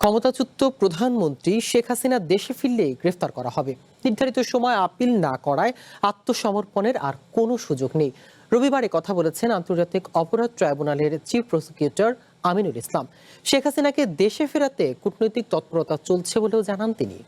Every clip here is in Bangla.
ক্ষমতাচ্যুত প্রধানমন্ত্রী শেখ হাসিনা দেশে ফিরলেই গ্রেফতার করা হবে। নির্ধারিত সময় আপিল না করায় আত্মসমর্পণের আর কোনো সুযোগ নেই। রবিবার কথা বলেছেন আন্তর্জাতিক অপরাধ ট্রাইব্যুনালের চিফ প্রসিকিউটর আমিনুল ইসলাম। শেখ হাসিনাকে দেশে ফেরাতে কূটনৈতিক তৎপরতা চলছে বলেও জানান তিনি।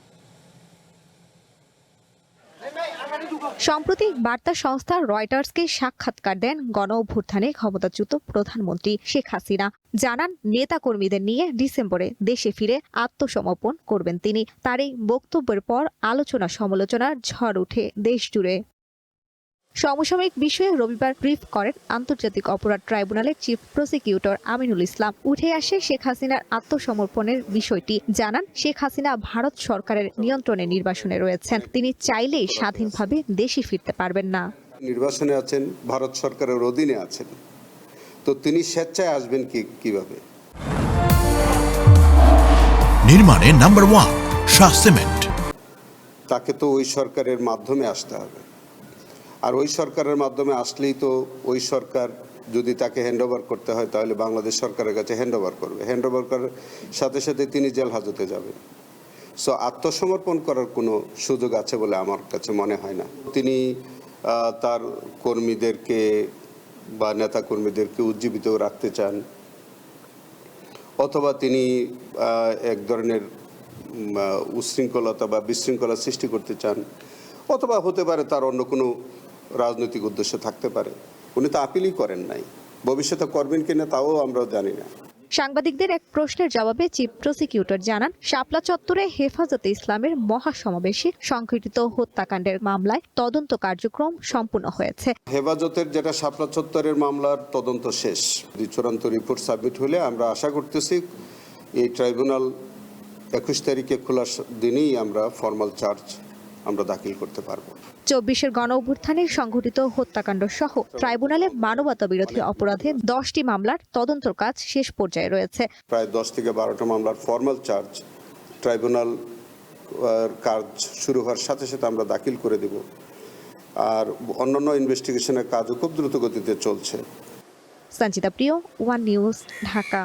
সম্প্রতি বার্তা সংস্থা রয়টার্সকে সাক্ষাৎকার দেন গণঅভ্যুত্থানে ক্ষমতাচ্যুত প্রধানমন্ত্রী শেখ হাসিনা। জানান নেতাকর্মীদের নিয়ে ডিসেম্বরে দেশে ফিরে আত্মসমর্পণ করবেন তিনি। তার এই বক্তব্যের পর আলোচনা সমালোচনার ঝড় উঠে দেশ জুড়ে। সমসাময়িক বিষয়ে রবিবার ব্রিফ করেন আন্তর্জাতিক অপরাধ ট্রাইব্যুনালের চিফ প্রসিকিউটর আমিনুল ইসলাম। উঠে আসে শেখ হাসিনার আত্মসমর্পণের বিষয়টি। জানান শেখ হাসিনা ভারত সরকারের নিয়ন্ত্রণে নির্বাসনে রয়েছেন। তিনি চাইলেই স্বাধীনভাবে দেশে ফিরতে পারবেন না। নির্বাসনে আছেন, ভারত সরকারের অধীনে আছেন, তো তিনি স্বেচ্ছায় আসবেন কিভাবে? নির্মাণে নাম্বার 1 শাহ সিমেন্ট। তাকে তো ওই সরকারের মাধ্যমে আসতে হবে, আর ওই সরকারের মাধ্যমে আসলেই তো ওই সরকার যদি তাকে হ্যান্ডওভার করতে হয় তাহলে বাংলাদেশ সরকারের কাছে হ্যান্ডওভার করবে। হ্যান্ডওভার করার সাথে সাথে তিনি জেল হাজতে যাবেন। সো আত্মসমর্পণ করার কোনো সুযোগ আছে বলে আমার কাছে মনে হয় না। তিনি তার কর্মীদেরকে বা নেতা কর্মীদেরকে উজ্জীবিত রাখতে চান, অথবা তিনি এক ধরনের উশৃঙ্খলতা বা বিশৃঙ্খলা সৃষ্টি করতে চান, অথবা হতে পারে তার অন্য কোনো রাজনৈতিক উদ্দেশ্য থাকতে পারে। উনি তো আপিলই করেন নাই, ভবিষ্যতে করবেন কিনা তাও আমরা জানি না। সাংবাদিকদের এক প্রশ্নের জবাবে চিফ প্রসিকিউটর জানান, শাপলা চত্বরে হেফাজতে ইসলামের মহাসমাবেশে সংঘটিত হত্যাকাণ্ডের মামলায় তদন্ত কার্যক্রম সম্পূর্ণ হয়েছে। হেফাজতের যেটা শাপলা চত্বরের মামলার তদন্ত শেষ, চূড়ান্ত রিপোর্ট সাবমিট হলে আমরা আশা করতেছি এই ট্রাইব্যুনাল 21 তারিখে খোলার দিনেই আমরা ফর্মাল চার্জ আমরা দাখিল করতে পারবো। 24-এর গণঅভ্যুত্থানে সংঘটিত হত্যাকাণ্ড সহ ট্রাইব্যুনালে মানবতা বিরোধী অপরাধে 10টি মামলার তদন্তর কাজ শেষ পর্যায়ে রয়েছে। প্রায় 10 থেকে 12টা মামলার ফর্মাল চার্জ ট্রাইব্যুনাল কাজ শুরু হওয়ার সাথে সাথে আমরা দাখিল করে দেব, আর অন্যান্য ইনভেস্টিগেশনের কাজও খুব দ্রুত গতিতে চলছে। সঞ্চিতা প্রিয়, ওয়ান নিউজ, ঢাকা।